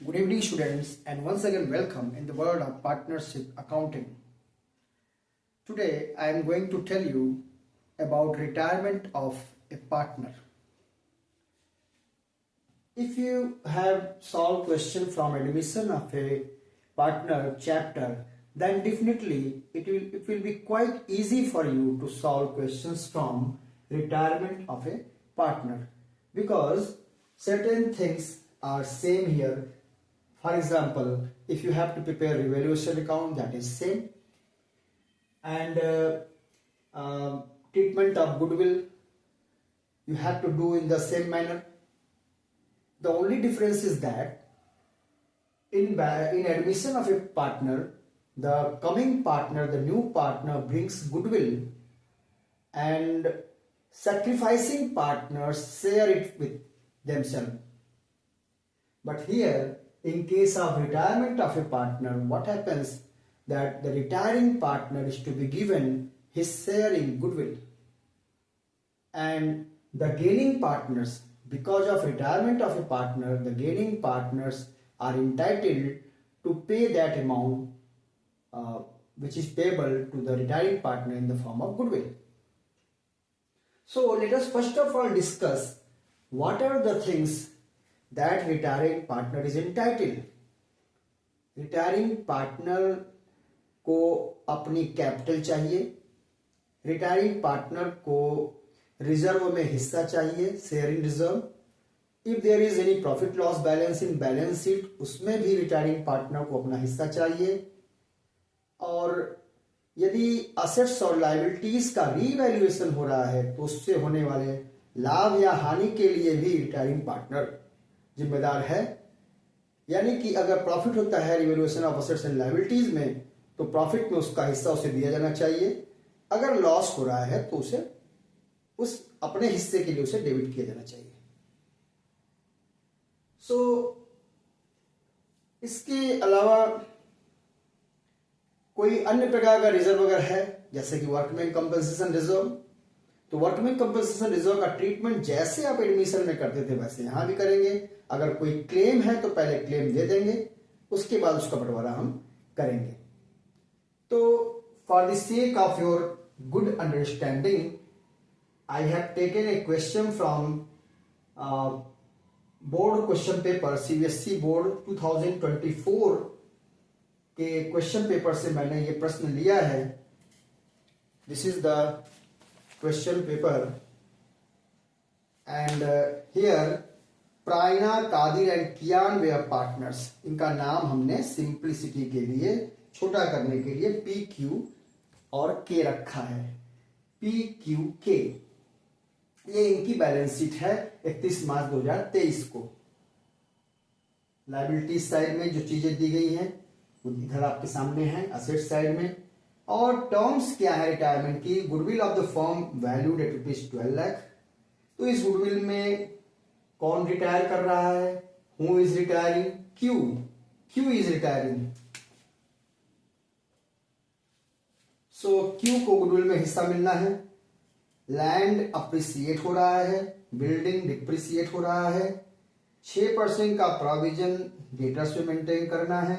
Good evening, students, and once again welcome in the world of partnership accounting. Today, I am going to tell you about retirement of a partner. If you have solved question from admission of a partner chapter, then definitely it will be quite easy for you to solve questions from retirement of a partner, because certain things are same here. For example, if you have to prepare revaluation account, that is same, and treatment of goodwill you have to do in the same manner. The only difference is that in admission of a partner, the coming partner, the new partner brings goodwill, and sacrificing partners share it with themselves. But here, in case of retirement of a partner, what happens that the retiring partner is to be given his share in goodwill, and the gaining partners, because of retirement of a partner, the gaining partners are entitled to pay that amount which is payable to the retiring partner in the form of goodwill. So let us first of all discuss what are the things that retiring partner is entitled. Retiring partner को अपनी capital चाहिए, retiring partner को reserve में हिस्सा चाहिए, share in reserve. If there is any profit loss balance in balance sheet, उसमें भी retiring partner को अपना हिस्सा चाहिए. और यदि असेट्स और लायबिलिटीज का रीवैल्यूएशन हो रहा है तो उससे होने वाले लाभ या हानि के लिए भी रिटायरिंग पार्टनर जिम्मेदार है. यानी कि अगर प्रॉफिट होता है revaluation of assets and liabilities में, तो प्रॉफिट में उसका हिस्सा उसे दिया जाना चाहिए. अगर लॉस हो रहा है तो उसे उस अपने हिस्से के लिए उसे डेबिट किया जाना चाहिए. सो इसके अलावा कोई अन्य प्रकार का रिजर्व अगर है, जैसे कि वर्कमैन कंपनसेशन रिजर्व, तो वर्कमैन कंपनसेशन रिजर्व का ट्रीटमेंट जैसे आप एडमिशन में करते थे वैसे यहां भी करेंगे. अगर कोई क्लेम है तो पहले क्लेम दे देंगे, उसके बाद उसका बंटवारा हम करेंगे. तो for the sake of your good understanding, I have taken a question from board question paper, CBSE board 2024 के क्वेश्चन पेपर से मैंने ये प्रश्न लिया है. This is the question paper, and here Praina, Qadir and Kiaan we are partners. इनका नाम हमने सिंप्लिसिटी के लिए, छोटा करने के लिए पी क्यू और के रखा है. पी क्यू के, ये इनकी बैलेंस शीट है 31 मार्च 2023 को. लायबिलिटी साइड में जो चीजें दी गई हैं वो इधर आपके सामने है असेट साइड में. और टर्म्स क्या है रिटायरमेंट की? Goodwill of the firm valued at ₹12 lakh. तो इस गुडविल में कौन रिटायर कर रहा है? Who is retiring? Q is retiring. So Q को गुडविल में हिस्सा मिलना है. लैंड अप्रिसिएट हो रहा है, बिल्डिंग डिप्रिसिएट हो रहा है. 6% का प्रोविजन डेटर्स में मेंटेन करना है.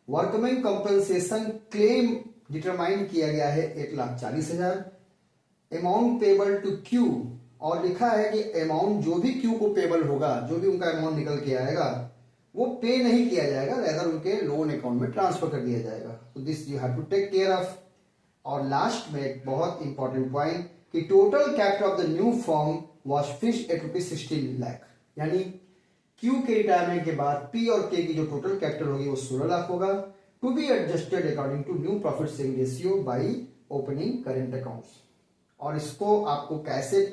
वर्कमैन कंपनसेशन क्लेम डिटरमाइन किया गया है 1,40,000. अमाउंट पेबल टू क्यू, और लिखा है कि अमाउंट जो भी क्यू को पेबल होगा, जो भी उनका अमाउंट निकल के आएगा वो पे नहीं किया जाएगा, रेदर उनके लोन अकाउंट में ट्रांसफर कर दिया जाएगा. तो this you have to take care of. और लास्ट में एक बहुत इंपॉर्टेंट पॉइंट कि total capital of the new firm was fixed at ₹16 lakh. यानी क्यू के रिटायरमेंट के बाद पी और के की जो टोटल कैपिटल होगी वो 16 लाख होगा. To be adjusted according to new profit sharing ratio by opening current accounts. और इसको आपको कैसे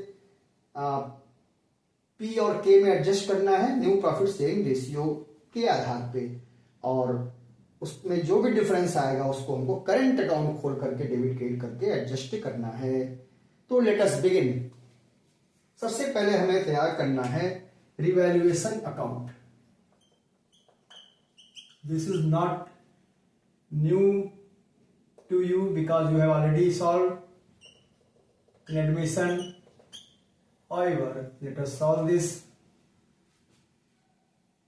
पी और के में एडजस्ट करना है? न्यू प्रॉफिट शेयरिंग रेशियो के आधार पे. और उसमें जो भी डिफरेंस आएगा उसको हमको करंट अकाउंट खोल करके डेबिट क्रेडिट करके एडजस्ट करना है. तो लेट अस बिगिन. सबसे पहले हमें तैयार करना है revaluation account. This is not new to you because you have already solve in admission. However, let us solve this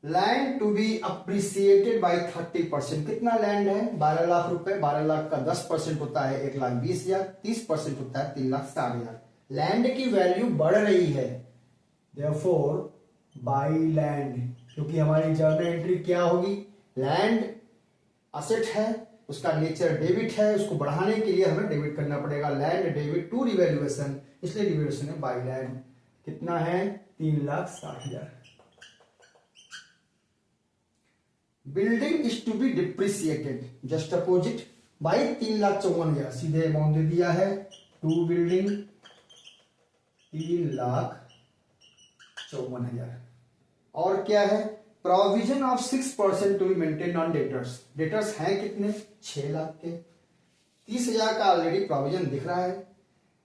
land to be appreciated by 30%। कितना लैंड है? 12 लाख रुपए। 12 लाख का 10% होता है 1,20,000। 30% होता है 3,60,000। लैंड की वैल्यू बढ़ रही है, देयरफॉर बाई लैंड, क्योंकि हमारी जर्नल एंट्री क्या होगी? लैंड असेट है, उसका नेचर डेबिट है, उसको बढ़ाने के लिए हमें डेबिट करना पड़ेगा। लैंड डेबिट टू रिवैल्यूएशन, इसलिए रिवैल्यूएशन है बाई लैंड। कितना है? 3,60,000। Building is to be depreciated, just opposite, by 3,54,000। सीधे अमाउंट दे दिया है। To building 3,54,000। और क्या है? Provision of 6% to be maintain on debtors. Debtors हैं कितने? 6 लाख के। 30,000 का ऑलरेडी प्रोविजन दिख रहा है,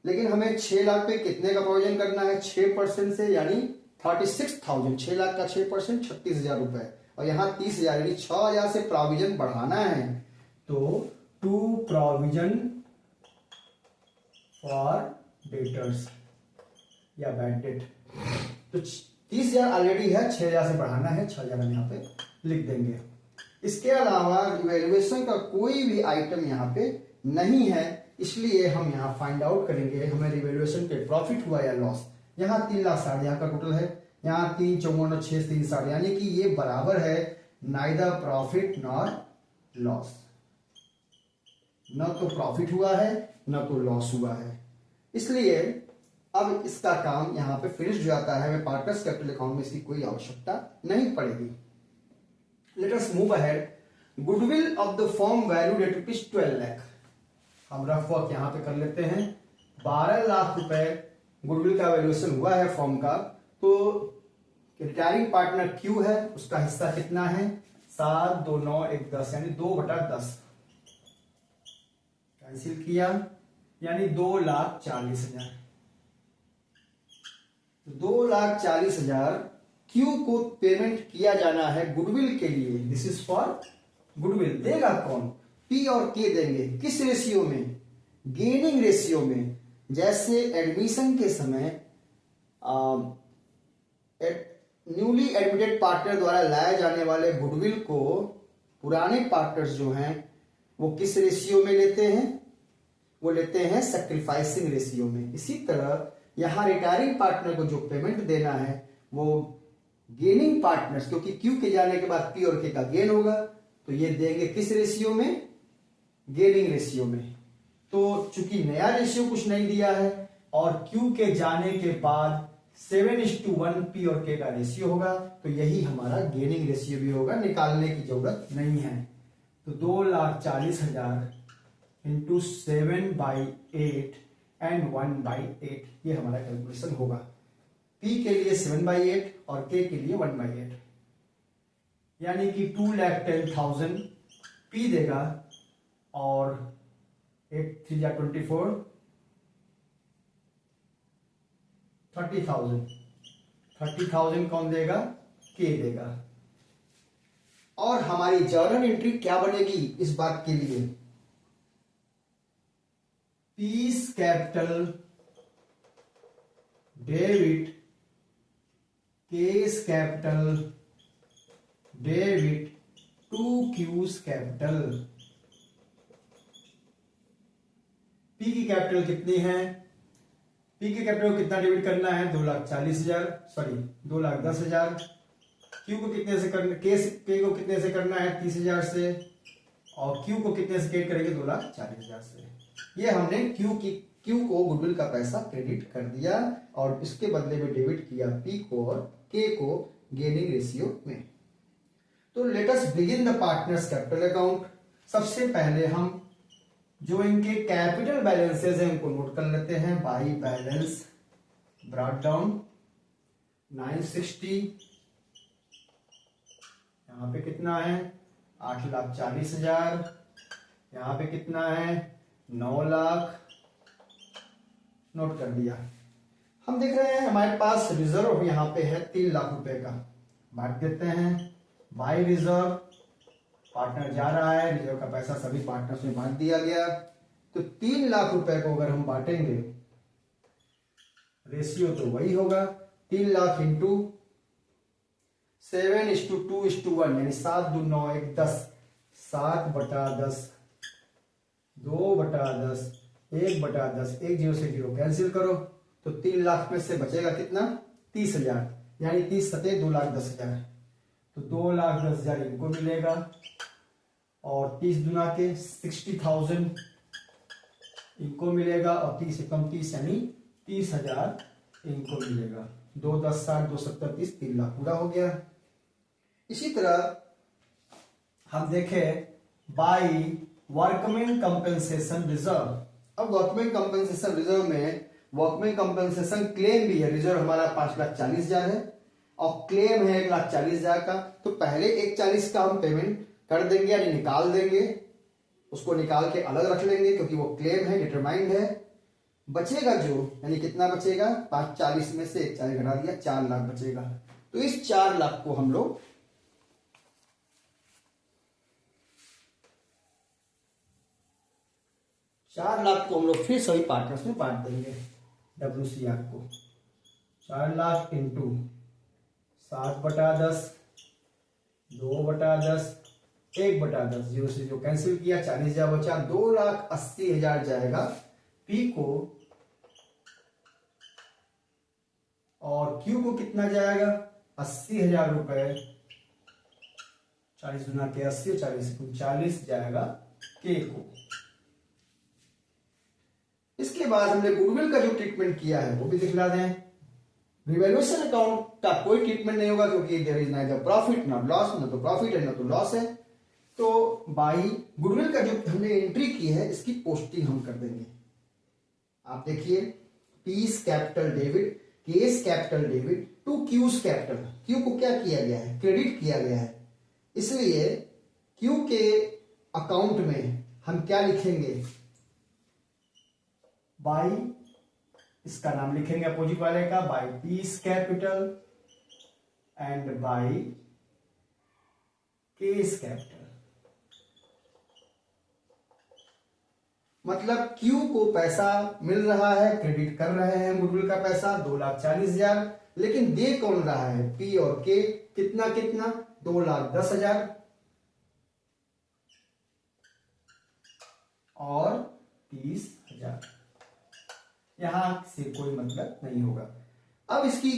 लेकिन हमें 6 लाख पे कितने का प्रोविजन करना है? 6% से, यानी 36,000। 6 लाख का 6% 36,000 रुपए, और यहाँ 30,000 यानी 6,000 से प्रोविजन बढ़ाना है। तो टू प्रोविजन फॉर डेटर्स या बैड डेट, तो 30,000 ऑलरेडी है, 6,000 से बढ़ाना है। 6,000 हम यहाँ पे लिख देंगे। इसके अलावा रिवैल्यूएशन का कोई भी आइटम यहाँ पे नहीं है, इसलिए हम यहाँ फाइंड आउट करेंगे हमें रिवैल्यूएशन पे प्रॉफिट हुआ या लॉस। यहाँ 3,60,000 का टोटल है, यहाँ 3,54,000 और 6 3,60,000, यानी कि ये बराबर है नाइदर प्रॉफिट नॉर लॉस। न तो प्रॉफिट हुआ है, न तो लॉस हुआ है। इसलिए अब इसका काम यहाँ पे फिनिश हो जाता है। हमें पार्टनर्स कैपिटल अकाउंट में इसकी कोई आवश्यकता नहीं पड़ेगी। Let us move ahead. Goodwill of the firm valued at ₹12 lakh. हम रफ वर्क यहाँ पे कर लेते हैं। 12 लाख रुपए गुडविल का वैल्यूएशन हुआ है फर्म का। तो रिटायरिंग पार्टनर क्यू है, उसका हिस्सा कितना है? 7, 2, 9, 1, 10, यानी 2/10 कैंसिल किया, यानी 2,40,000। 2,40,000 क्यू को पेमेंट किया जाना है गुडविल के लिए। This is for goodwill. देगा कौन? पी और के देंगे। किस रेशियो में? गेनिंग रेशियो में। जैसे एडमिशन के समय न्यूली एडमिटेड पार्टनर द्वारा लाए जाने वाले गुडविल को पुराने पार्टनर्स जो हैं वो किस रेशियो में लेते हैं? वो लेते हैं सैक्रिफाइसिंग रेशियो में। इसी तरह यहां रिटायरिंग पार्टनर को जो पेमेंट देना है वो गेनिंग पार्टनर्स, क्योंकि क्यू के जाने के बाद पी और के का गेन होगा, तो ये देंगे किस रेशियो में? गेनिंग रेशियो में। तो चूंकि नया रेशियो कुछ नहीं दिया है और क्यू के जाने के बाद 7:1 पी और के का रेशियो होगा, तो यही हमारा गेनिंग रेशियो भी होगा, निकालने की जरूरत नहीं है। तो 2,40,000 इंटू 7/8 एंड 1/8, ये हमारा कैलकुलेशन होगा। पी के लिए 7/8 और के के लिए 1/8, यानी कि 2,10,000 पी देगा और 8 3 24 30,000 कौन देगा? के देगा। और हमारी जर्नल एंट्री क्या बनेगी इस बात के लिए? P's capital debit K's capital debit to Q's capital. P की कैपिटल कितनी है? पी की कैपिटल को कितना डेबिट करना है? 2,40,000, सॉरी 2,10,000। क्यू को कितने से करना? के को कितने से करना है? 30,000 से। और क्यू को कितने से क्रेडिट करेंगे? 2,40,000 से। ये हमने क्यू को गुडविल का पैसा क्रेडिट कर दिया और इसके बदले में डेबिट किया पी को और के को गेनिंग रेशियो में। तो let us begin the partners capital account. सबसे पहले हम जो इनके कैपिटल बैलेंसेस हैं उनको नोट कर लेते हैं। बाई बैलेंस ब्रॉट डाउन 960, यहां पे कितना है? 8,40,000। यहां पे कितना है? 9 लाख। नोट कर दिया। हम देख रहे हैं हमारे पास रिजर्व यहां पे है 3 लाख रुपए का। बांट देते हैं। बाई रिजर्व, पार्टनर जा रहा है, रिजर्व का पैसा सभी पार्टनर्स में बांट दिया गया। तो 3 लाख रुपए को अगर हम बांटेंगे, रेशियो तो वही होगा 3 लाख इंटू 7:2:1 यानी 7×2 9 1 10, 7/10, 2/10, 1/10, 1 0 से 0 कैंसिल करो तो 3 लाख में से बचेगा कितना? 30,000, यानी 30 सते 2,10,000, तो 2,10,000 इनको मिलेगा और 30 दुना के 60,000 इनको मिलेगा और 30 एकम 30 यानी 30,000 इनको मिलेगा। 2 10 60 2 70 30, 3 लाख पूरा हो गया। इसी तरह हम देखें बाई वर्कमैन कंपेंसेशन रिजर्व। अब वर्कमैन कंपेंसेशन रिजर्व में वर्कमैन कंपेंसेशन क्लेम भी है। रिजर्व हमारा 5,40,000 है और क्लेम है 1,40,000 का। तो पहले 1,40,000 का हम पेमेंट कर देंगे यानी निकाल देंगे, उसको निकाल के अलग रख लेंगे क्योंकि वो क्लेम है, डिटरमाइंड है। बचेगा जो, यानी कितना बचेगा? 540 में से 1,40,000 घटा दिया, 4 लाख बचेगा। तो इस 4 लाख को हम लोग फिर सभी पार्टनर्स में बांट देंगे। WCR को 4 लाख इंटू 7/10, 2/10, 1/10, 0 से जो कैंसिल किया, 40,000 बचा, 2,80,000 जाएगा P को और Q को कितना जाएगा? 80,000 रुपए। 40 गुना के 80, 40 39 जाएगा K को। इसके बाद हमने गुडविल का जो ट्रीटमेंट किया है वो भी दिखला दें। रिवैल्यूएशन अकाउंट का कोई ट्रीटमेंट नहीं होगा क्योंकि there is neither profit not loss, ना तो प्रॉफिट है ना तो लॉस है। तो बाई गुडविल का जो हमने एंट्री की है इसकी पोस्टिंग हम कर देंगे। आप देखिए, P's capital debit, K's capital debit to Q's capital. Q को क्या किया गया है? क्रेडिट किया गया है। इसलिए क्यू के अकाउंट में हम क्या लिखेंगे? बाई, इसका नाम लिखेंगे अपोजिट वाले का, by piece capital and by case capital. मतलब क्यू को पैसा मिल रहा है, क्रेडिट कर रहे हैं गुडविल का पैसा 2,40,000, लेकिन दे कौन रहा है? पी और के। कितना कितना? 2,10,000 और 30,000। यहां से कोई मतलब नहीं होगा। अब इसकी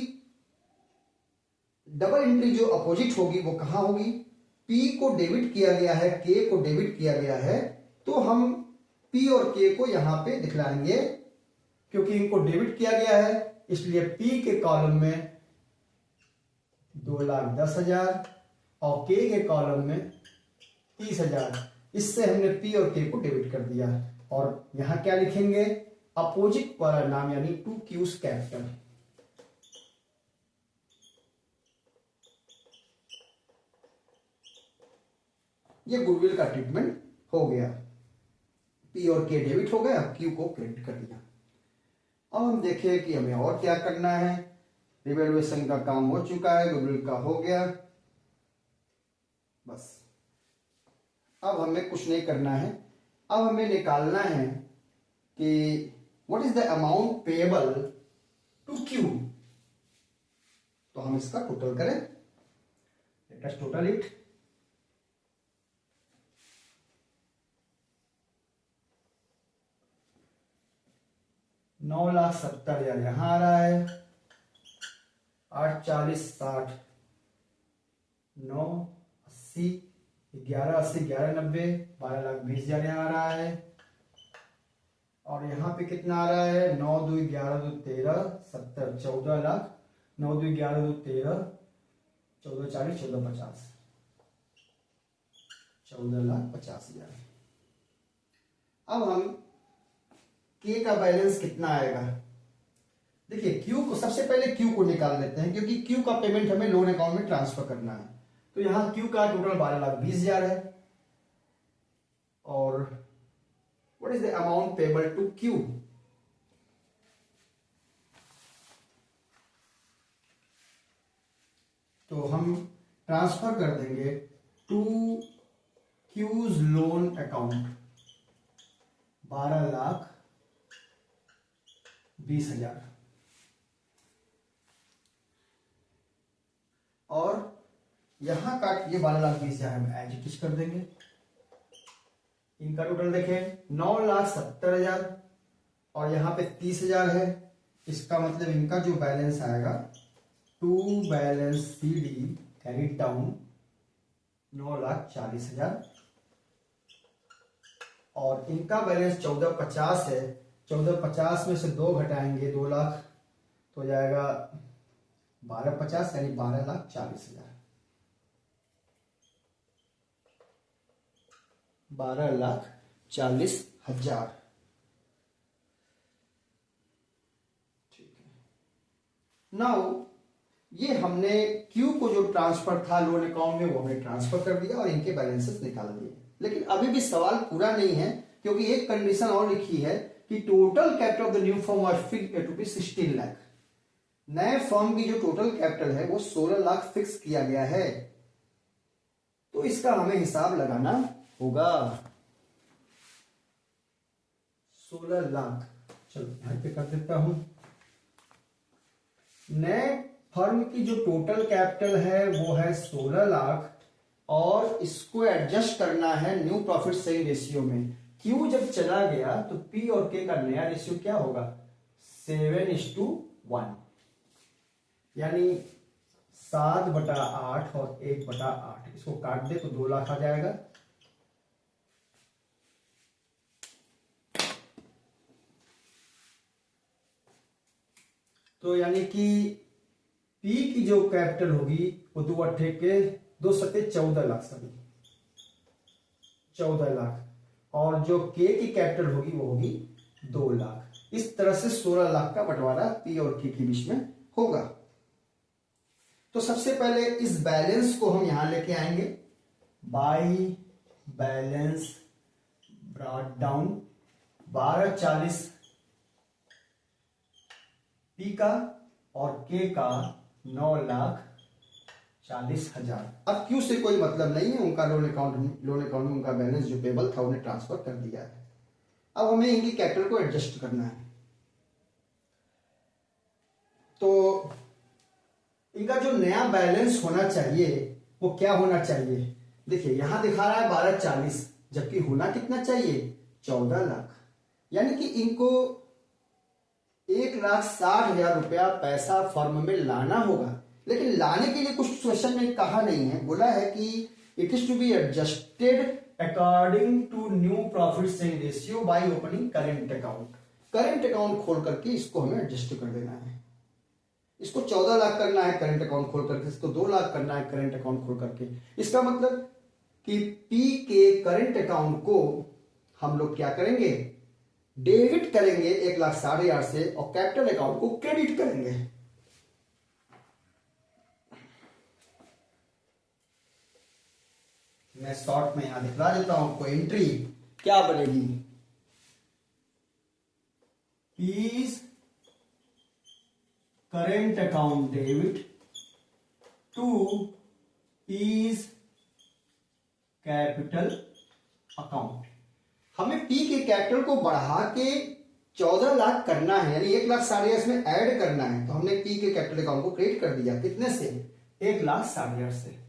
डबल एंट्री जो अपोजिट होगी वो कहां होगी? पी को डेबिट किया गया है, के को डेबिट किया गया है, तो हम पी और के को यहां पे दिखलाएंगे क्योंकि इनको डेबिट किया गया है। इसलिए पी के कॉलम में 2,10,000 और के के कॉलम में 30,000। इससे हमने पी और के को डेबिट कर दिया और यहां क्या लिखेंगे? अपोजिट वाला नाम यानी टू क्यूज कैपिटल। ये गुडविल का ट्रीटमेंट हो गया। पी और के डेबिट हो गया, क्यू को क्रेडिट कर दिया। अब हम देखें कि हमें और क्या करना है। रिवैल्यूएशन का काम हो चुका है, गुडविल का हो गया, बस। अब हमें कुछ नहीं करना है। अब हमें निकालना है कि what is the amount payable to Q. तो हम इसका टोटल करें। Let us total it. $9,70,000 यहां आ रहा है, 840 60 9 80 1180 1190 12,20,000 यहां आ रहा है। और यहाँ पे कितना आ रहा है? 9 2 11 2 13 70 14 लाख, 9 2 11 2 13 14 40 14 50 14,50,000। अब हम के का बैलेंस कितना आएगा? देखिए, क्यू को सबसे पहले क्यू को निकाल लेते हैं क्योंकि क्यू का पेमेंट हमें लोन अकाउंट में ट्रांसफर करना है। तो यहां क्यू का टोटल 12,20,000 है और what is the amount payable to Q? तो हम ट्रांसफर कर देंगे टू क्यूज लोन अकाउंट 12,20,000 और यहाँ का ये 12,20,000 हम एज इट इज कर देंगे। इनका टोटल देखें 9,70,000 और यहाँ पे 30,000 है। इसका मतलब इनका जो बैलेंस आएगा to balance CD carried down 9,40,000 और इनका बैलेंस 14,50 है। 14,50 में से 2 घटाएंगे 2 लाख तो हो जाएगा 12,50 यानी 12,40,000। 12,40,000 ठीक है। नाउ ये हमने क्यू को जो ट्रांसफर था लोन अकाउंट में वो हमने ट्रांसफर कर दिया और इनके बैलेंसेस निकाल दिए। लेकिन अभी भी सवाल पूरा नहीं है क्योंकि एक कंडीशन और लिखी है कि total capital of the new firm was fixed to be 16 lakh. नए फर्म की जो टोटल कैपिटल है वो 16 लाख फिक्स किया गया है, तो इसका हमें हिसाब लगाना होगा। 16 लाख, चलो यहां पे कर देता हूं। नए फर्म की जो टोटल कैपिटल है वो है 16 लाख और इसको एडजस्ट करना है न्यू प्रॉफिट शेयरिंग रेशियो में। क्यू जब चला गया तो पी और के का नया रेशियो क्या होगा 7:1 यानी 7/8 और 1/8। इसको काट दे तो 2 लाख आ जाएगा। तो यानी कि पी की जो कैपिटल होगी वो 2 अट्ठे के 2 सत्ते 14 लाख, सभी 14 लाख और जो के की कैपिटल होगी वो होगी 2 लाख। इस तरह से 16 लाख का बंटवारा पी और के के बीच में होगा। तो सबसे पहले इस बैलेंस को हम यहां लेके आएंगे। By balance brought down 1240 P का और के का 9,40,000। अब क्यू से कोई मतलब नहीं है, उनका लोन अकाउंट में उनका बैलेंस जो पेबल था उन्हें ट्रांसफर कर दिया है। अब हमें इनकी कैपिटल को एडजस्ट करना है। तो इनका जो नया बैलेंस होना चाहिए वो क्या होना चाहिए, देखिए यहां दिखा रहा है 1240 जबकि होना कितना चाहिए 14 लाख। यानी कि इनको 1,60,000 रुपया पैसा फर्म में लाना होगा। लेकिन लाने के लिए कुछ क्वेश्चन में कहा नहीं है, बोला है कि it is to be adjusted according to new profit sharing ratio by opening current account. Current account खोल करके इसको हमें एडजस्ट कर देना है। इसको 14 लाख करना है करेंट अकाउंट खोल करके, इसको 2 लाख करना है करेंट अकाउंट खोल करके। इसका मतलब कि पी के करेंट अकाउंट को हम लोग क्या करेंगे डेबिट करेंगे 1,60,000 से और कैपिटल अकाउंट को क्रेडिट करेंगे। मैं शॉर्ट में यहां दिखला देता हूं आपको। एंट्री क्या बनेगी, P's current account debit to P's capital account. हमें पी के कैपिटल को बढ़ा के 14 लाख करना है, यानी 1,60,000 इसमें ऐड करना है। तो हमने पी के कैपिटल अकाउंट को क्रेडिट कर दिया, कितने से 1,60,000 से।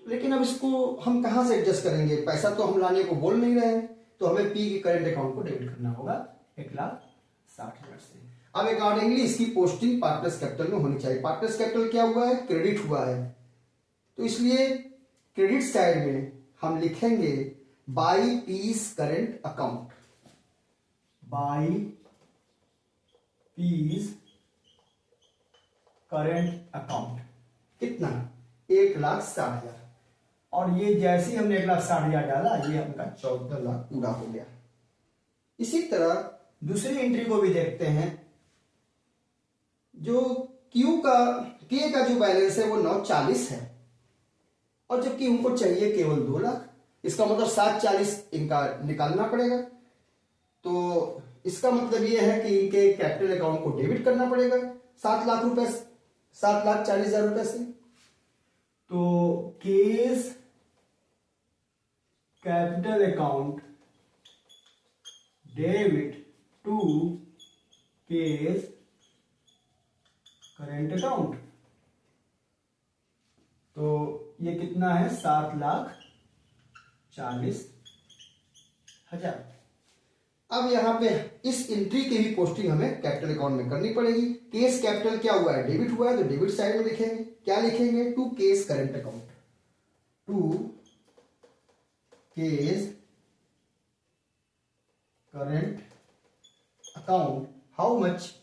लेकिन अब इसको हम कहां से एडजस्ट करेंगे, पैसा तो हम लाने को बोल नहीं रहे हैं, तो हमें पी के करेंट अकाउंट को डेबिट करना होगा 1,60,000 से। अब अकॉर्डिंगली इसकी पोस्टिंग पार्टनर्स कैपिटल में होनी चाहिए। पार्टनर्स कैपिटल क्या हुआ है क्रेडिट हुआ है, तो इसलिए क्रेडिट साइड में हम लिखेंगे by P's current account. By P's current account कितना 1,60,000 और ये जैसे ही हमने 1,60,000 डाला ये हमका 14 लाख पूरा हो गया। इसी तरह दूसरी एंट्री को भी देखते हैं। जो क्यू का के का जो बैलेंस है वो 940 है और जबकि उनको चाहिए केवल 2 लाख। इसका मतलब 740 इनका निकालना पड़ेगा। तो इसका मतलब ये है कि इनके कैपिटल अकाउंट को डेबिट करना पड़ेगा 7 लाख रुपए 7,40,000 रुपए से। तो K's capital account debit to K's current account. तो ये कितना है, 7,40,000। अब यहाँ पे इस एंट्री की भी पोस्टिंग हमें कैपिटल अकाउंट में करनी पड़ेगी। केस कैपिटल क्या हुआ है, डेबिट हुआ है, तो डेबिट साइड में लिखेंगे। क्या लिखेंगे, to K's current account, to K's current account. How much,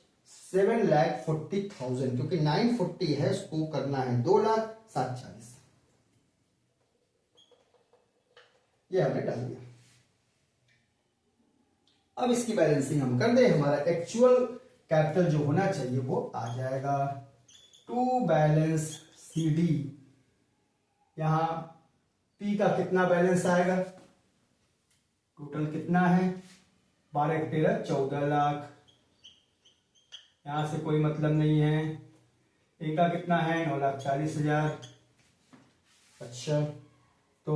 7,40,000, क्योंकि 940 है, उसको करना है 2,07,40,000। ये हमने डाल दिया। अब इसकी बैलेंसिंग हम कर दें, हमारा एक्चुअल कैपिटल जो होना चाहिए वो आ जाएगा। टू बैलेंस CD, यहां P का कितना बैलेंस आएगा, टोटल कितना है, 12 13 14 लाख। यहां से कोई मतलब नहीं है। A का कितना है, 9,40,000। अच्छा, तो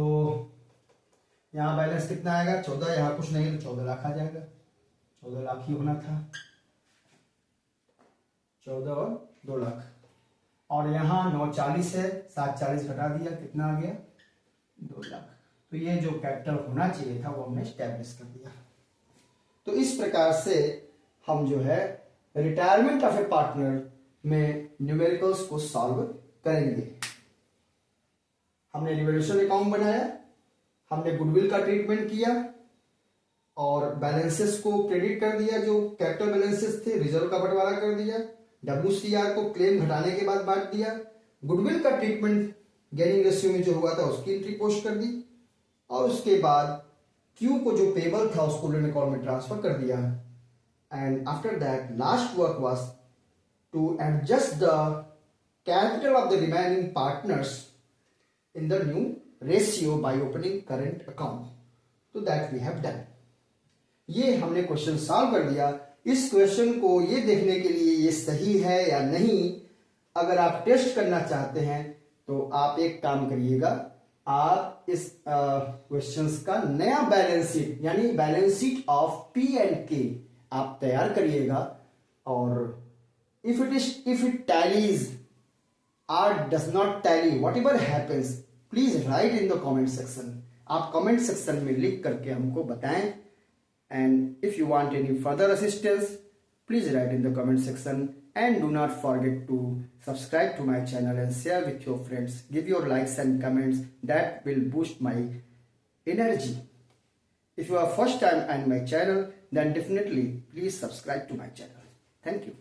यहाँ बैलेंस कितना आएगा, 14। यहाँ कुछ नहीं तो 14 लाख आ जाएगा, 14 लाख ही होना था, 14 और 2 लाख। और यहाँ 940 है, 740 घटा दिया, कितना आ गया, 2 लाख। तो ये जो कैपिटल होना चाहिए था वो हमने स्टैब्लिश कर दिया। तो इस प्रकार से हम जो है रिटायरमेंट ऑफ ए पार्टनर में न्यूमेरिकल्स को सॉल्व करेंगे। हमने रिवोल्यूशन अकाउंट बनाया, हमने गुडविल का ट्रीटमेंट किया और बैलेंसेस को क्रेडिट कर दिया, जो कैपिटल बैलेंसेस थे रिजर्व का बंटवारा कर दिया, WCR को क्लेम घटाने के बाद बांट दिया, गुडविल का ट्रीटमेंट गेनिंग रेशियो में जो हुआ था उसकी एंट्री पोस्ट कर दी, और उसके बाद क्यू को जो पेबल था उसको लोन अकाउंट में ट्रांसफर कर दिया। And after that last work was to adjust the capital of the remaining partners in the new ratio by opening current account. So that we have done. ये हमने question solve कर दिया। इस question को ये देखने के लिए ये सही है या नहीं, अगर आप टेस्ट करना चाहते हैं तो आप एक काम करिएगा, आप इस क्वेश्चंस का नया बैलेंस शीट यानी बैलेंस शीट ऑफ P&K आप तैयार करिएगा, और if it tallies or does not tally, whatever happens, please write in the comment section. आप comment section में लिख करके हमको बताएं, and if you want any further assistance, please write in the comment section, and do not forget to subscribe to my channel and share with your friends. Give your likes and comments, that will boost my energy. If you are first time on my channel, then definitely please subscribe to my channel. Thank you.